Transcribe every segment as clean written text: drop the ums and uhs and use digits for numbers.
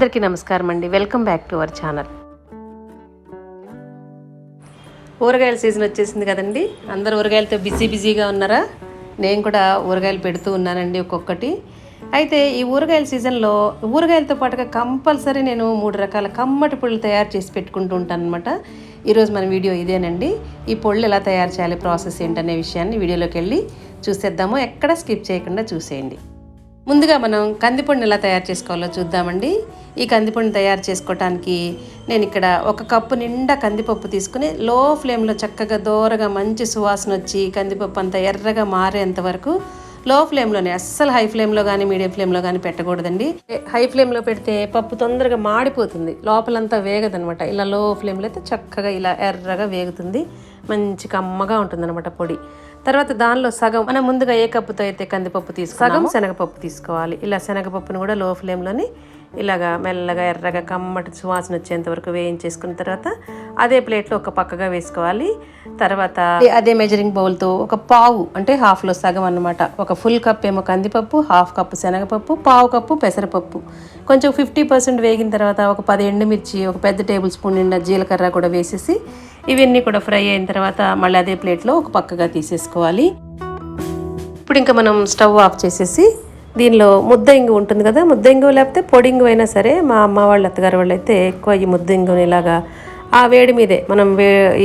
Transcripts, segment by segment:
అందరికీ నమస్కారం అండి. Welcome back to our channel. ఊరగాయల సీజన్ వచ్చేసింది కదండి. అందరూ ఊరగాయలతో బిజీగా ఉన్నారా? నేను కూడా ఊరగాయలు పెడుతూ ఉన్నానండి ఒక్కొక్కటి. అయితే ఈ ఊరగాయల సీజన్లో ఊరగాయలతో పాటుగా కంపల్సరీ నేను 3 రకాల కమ్మటి పొళ్ళు తయారు చేసి పెట్టుకుంటూ ఉంటాను అనమాట. ఈరోజు మన వీడియో ఇదేనండి. ఈ పొళ్ళు ఎలా తయారు చేయాలి, ప్రాసెస్ ఏంటనే విషయాన్ని వీడియోలోకి వెళ్ళి చూసేద్దాము. ఎక్కడ స్కిప్ చేయకుండా చూసేయండి. ముందుగా మనం కందిపొడిని ఎలా తయారు చేసుకోవాలో చూద్దామండి. ఈ కందిపొడిని తయారు చేసుకోవటానికి నేను ఇక్కడ 1 కప్పు నిండా కందిపప్పు తీసుకుని లో ఫ్లేమ్లో చక్కగా దోరగా మంచి సువాసన వచ్చి కందిపప్పు అంతా ఎర్రగా మారేంత వరకు లో ఫ్లేమ్లోనే, అస్సలు హై ఫ్లేమ్లో కానీ మీడియం ఫ్లేమ్లో కానీ పెట్టకూడదండి. హై ఫ్లేమ్లో పెడితే పప్పు తొందరగా మాడిపోతుంది, లోపలంతా వేగదనమాట. ఇలా లో ఫ్లేమ్లో అయితే చక్కగా ఇలా ఎర్రగా వేగుతుంది, మంచి కమ్మగా ఉంటుంది అనమాట పొడి. తర్వాత దానిలో సగం మనం ముందుగా ఏ కప్పుతో అయితే కందిపప్పు సగం శనగపప్పు తీసుకోవాలి. ఇలా శనగపప్పును కూడా లో ఫ్లేమ్లోని ఇలాగా మెల్లగా ఎర్రగా కమ్మటి సువాసన వచ్చేంత వరకు వేయించేసుకున్న తర్వాత అదే ప్లేట్లో ఒక పక్కగా వేసుకోవాలి. తర్వాత అదే మెజరింగ్ బౌల్తో ఒక పావు అంటే హాఫ్లో సగం అన్నమాట, ఒక ఫుల్ కప్ ఏమో కందిపప్పు, హాఫ్ కప్పు శనగపప్పు, పావు కప్పు పెసరపప్పు, కొంచెం 50% వేగిన తర్వాత ఒక 10 ఎండుమిర్చి, ఒక పెద్ద టేబుల్ స్పూన్ నిండా జీలకర్ర కూడా వేసేసి ఇవన్నీ కూడా ఫ్రై అయిన తర్వాత మళ్ళీ అదే ప్లేట్లో ఒక పక్కగా తీసేసుకోవాలి. ఇప్పుడు ఇంకా మనం స్టవ్ ఆఫ్ చేసేసి దీనిలో ముద్ద ఇంగు ఉంటుంది కదా, ముద్ద ఇంగు లేకపోతే పొడి ఇంగు అయినా సరే, మా అమ్మ వాళ్ళ అత్తగారు వాళ్ళు అయితే ఎక్కువ ఈ ముద్ద ఇంగుని ఇలాగా ఆ వేడి మీదే మనం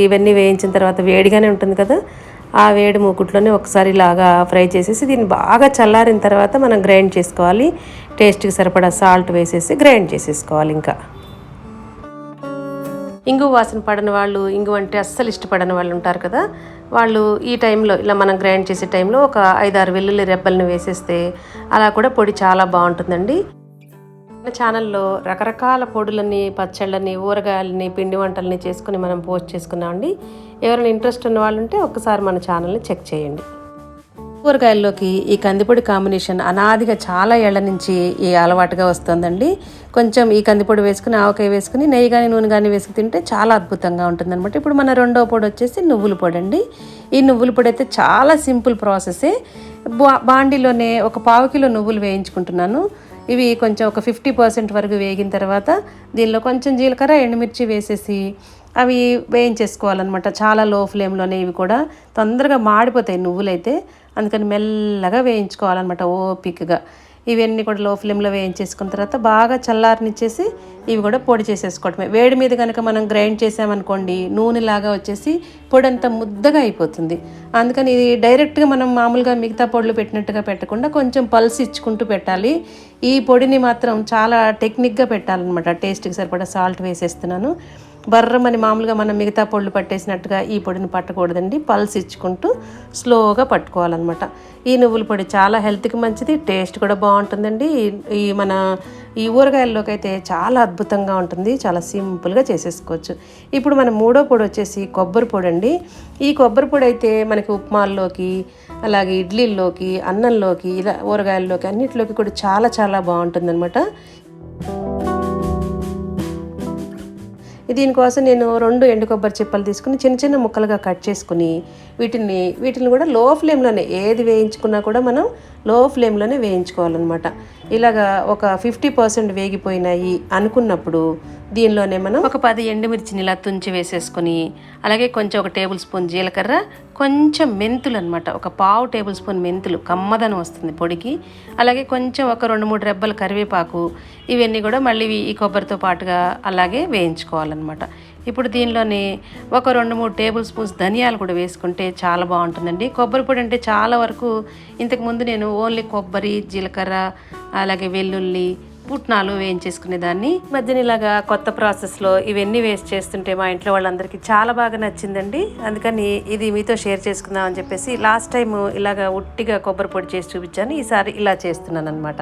ఇవన్నీ వేయించిన తర్వాత వేడిగానే ఉంటుంది కదా, ఆ వేడి మూకుట్లోనే ఒకసారి ఇలాగా ఫ్రై చేసేసి దీన్ని బాగా చల్లారిన తర్వాత మనం గ్రైండ్ చేసుకోవాలి. టేస్ట్కి సరిపడా సాల్ట్ వేసేసి గ్రైండ్ చేసేసుకోవాలి. ఇంకా ఇంగు వాసన పడని వాళ్ళు, ఇంగు అంటే అస్సలు ఇష్టపడని వాళ్ళు ఉంటారు కదా, వాళ్ళు ఈ టైంలో ఇలా మనం గ్రైండ్ చేసే టైంలో ఒక 5-6 వెల్లుల్లి రెబ్బల్ని వేసేస్తే అలా కూడా పొడి చాలా బాగుంటుందండి. మన ఛానల్లో రకరకాల పొడులని, పచ్చళ్ళని, ఊరగాయలని, పిండి వంటలని చేసుకుని మనం పోస్ట్ చేసుకున్నామండి. ఎవరైనా ఇంట్రెస్ట్ ఉన్న వాళ్ళు ఉంటే ఒక్కసారి మన ఛానల్ని చెక్ చేయండి. ఊరగాయల్లోకి ఈ కందిపొడి కాంబినేషన్ అనాదిగా చాలా ఏళ్ల నుంచి ఈ అలవాటుగా వస్తుందండి. కొంచెం ఈ కందిపొడి వేసుకుని, ఆవకాయ వేసుకుని, నెయ్యి కానీ నూనె కానీ వేసుకుని తింటే చాలా అద్భుతంగా ఉంటుందన్నమాట. ఇప్పుడు మన రెండవ పొడి వచ్చేసి నువ్వుల పొడి అండి. ఈ నువ్వుల పొడి అయితే చాలా సింపుల్ ప్రాసెసే. బాండీలోనే ఒక 1/2 కిలో నువ్వులు వేయించుకుంటున్నాను. ఇవి కొంచెం ఒక 50% వరకు వేగిన తర్వాత దీనిలో కొంచెం జీలకర్ర, ఎండుమిర్చి వేసేసి అవి వేయించేసుకోవాలన్నమాట. చాలా లో ఫ్లేమ్లోనే, ఇవి కూడా తొందరగా మాడిపోతాయి నువ్వులైతే, అందుకని మెల్లగా వేయించుకోవాలన్నమాట ఓపికగా. ఇవన్నీ కూడా లో ఫ్లేమ్లో వేయించేసుకున్న తర్వాత బాగా చల్లారనిచ్చేసి ఇవి కూడా పొడి చేసేసుకోవటమే. వేడి మీద కనుక మనం గ్రైండ్ చేసామనుకోండి నూనెలాగా వచ్చేసి పొడి అంతా ముద్దగా అయిపోతుంది. అందుకని ఇది డైరెక్ట్గా మనం మామూలుగా మిగతా పొడులు పెట్టినట్టుగా పెట్టకుండా కొంచెం పల్స్ ఇచ్చుకుంటూ పెట్టాలి. ఈ పొడిని మాత్రం చాలా టెక్నిక్గా పెట్టాలన్నమాట. టేస్ట్కి సరిపడా సాల్ట్ వేసేస్తున్నాను. బర్రమని మామూలుగా మనం మిగతా పొళ్ళు పట్టేసినట్టుగా ఈ పొడిని పట్టకూడదండి, పల్స్ ఇచ్చుకుంటూ స్లోగా పట్టుకోవాలన్నమాట. ఈ నువ్వుల పొడి చాలా హెల్త్కి మంచిది, టేస్ట్ కూడా బాగుంటుందండి. ఈ ఊరగాయల్లోకి అయితే చాలా అద్భుతంగా ఉంటుంది, చాలా సింపుల్గా చేసేసుకోవచ్చు. ఇప్పుడు మన 3వ పొడి వచ్చేసి కొబ్బరి పొడి అండి. ఈ కొబ్బరి పొడి అయితే మనకి ఉప్మాల్లోకి, అలాగే ఇడ్లీల్లోకి, అన్నంలోకి, ఇలా ఊరగాయల్లోకి అన్నిటిలోకి కూడా చాలా చాలా బాగుంటుంది అనమాట. దీనికోసం నేను 2 ఎండు కొబ్బరి చిప్పలు తీసుకుని చిన్న చిన్న ముక్కలుగా కట్ చేసుకుని వీటిని కూడా లో ఫ్లేమ్లోనే, ఏది వేయించుకున్నా కూడా మనం లో ఫ్లేమ్లోనే వేయించుకోవాలన్నమాట. ఇలాగా ఒక 50% వేగిపోయినాయి అనుకున్నప్పుడు దీనిలోనే మనం ఒక 10 ఎండుమిర్చిని ఇలా తుంచి వేసేసుకొని, అలాగే కొంచెం ఒక టేబుల్ స్పూన్ జీలకర్ర, కొంచెం మెంతులు అనమాట, ఒక 1/2 టేబుల్ స్పూన్ మెంతులు, కమ్మదనం వస్తుంది పొడికి. అలాగే కొంచెం ఒక 2-3 రెబ్బల కరివేపాకు, ఇవన్నీ కూడా మళ్ళీ ఈ కొబ్బరితో పాటుగా అలాగే వేయించుకోవాలన్నమాట. ఇప్పుడు దీనిలోనే ఒక 2-3 టేబుల్ స్పూన్స్ ధనియాలు కూడా వేసుకుంటే చాలా బాగుంటుందండి. కొబ్బరి పొడి అంటే చాలా వరకు ఇంతకుముందు నేను ఓన్లీ కొబ్బరి, జీలకర్ర, అలాగే వెల్లుల్లి, పుట్నాలు వేయించేసుకునేదాన్ని. మధ్యన ఇలాగా కొత్త ప్రాసెస్లో ఇవన్నీ వేస్ట్ చేస్తుంటే మా ఇంట్లో వాళ్ళందరికీ చాలా బాగా నచ్చిందండి. అందుకని ఇది మీతో షేర్ చేసుకుందామని చెప్పేసి లాస్ట్ టైం ఇలాగా ఉట్టిగా కొబ్బరి పొడి చేసి చూపించాను, ఈసారి ఇలా చేస్తున్నాను అనమాట.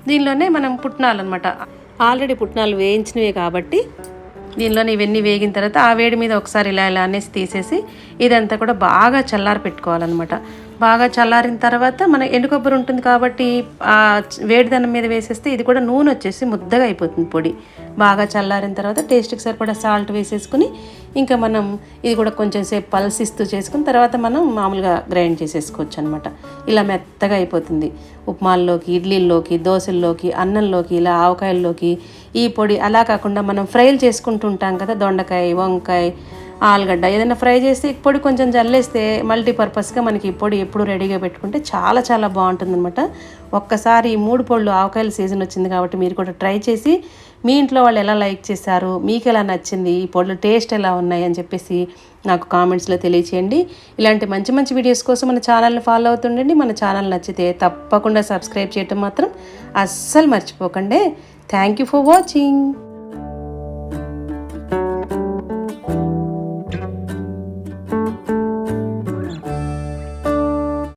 దీనిలోనే మనం పుట్నాలు అనమాట, ఆల్రెడీ పుట్నాలు వేయించినవే కాబట్టి దీనిలోనే ఇవన్నీ వేగిన తర్వాత ఆ వేడి మీద ఒకసారి ఇలా అనేసి తీసేసి ఇదంతా కూడా బాగా చల్లారి పెట్టుకోవాలన్నమాట. బాగా చల్లారిన తర్వాత మన ఎండు కొబ్బరి ఉంటుంది కాబట్టి ఆ వేడిదనం మీద వేసేస్తే ఇది కూడా నూనె వచ్చేసి ముద్దగా అయిపోతుంది పొడి. బాగా చల్లారిన తర్వాత టేస్ట్కి సరిపడా సాల్ట్ వేసేసుకుని ఇంకా మనం ఇది కూడా కొంచెం సేపు పల్సిస్తూ చేసుకుని తర్వాత మనం మామూలుగా గ్రైండ్ చేసేసుకోవచ్చు అనమాట. ఇలా మెత్తగా అయిపోతుంది. ఉప్మాల్లోకి, ఇడ్లీల్లోకి, దోశల్లోకి, అన్నంలోకి, ఇలా ఆవకాయల్లోకి ఈ పొడి. అలా కాకుండా మనం ఫ్రైలు చేసుకుంటూ ఉంటాం కదా, దొండకాయ, వంకాయ, ఆలుగడ్డ ఏదైనా ఫ్రై చేసి పొడి కొంచెం జల్లేస్తే మల్టీపర్పస్గా మనకి ఈ పొడి ఎప్పుడు రెడీగా పెట్టుకుంటే చాలా చాలా బాగుంటుంది అనమాట. ఒక్కసారి ఈ 3 పొడులు ఆవకాయల సీజన్ వచ్చింది కాబట్టి మీరు కూడా ట్రై చేసి మీ ఇంట్లో వాళ్ళు ఎలా లైక్ చేశారు, మీకు ఎలా నచ్చింది, ఈ పొడులు టేస్ట్ ఎలా ఉన్నాయి అని చెప్పేసి నాకు కామెంట్స్లో తెలియచేయండి. ఇలాంటి మంచి మంచి వీడియోస్ కోసం మన ఛానల్ని ఫాలో అవుతుండండి. మన ఛానల్ నచ్చితే తప్పకుండా సబ్స్క్రైబ్ చేయటం మాత్రం అస్సలు మర్చిపోకండి. Thank you for watching.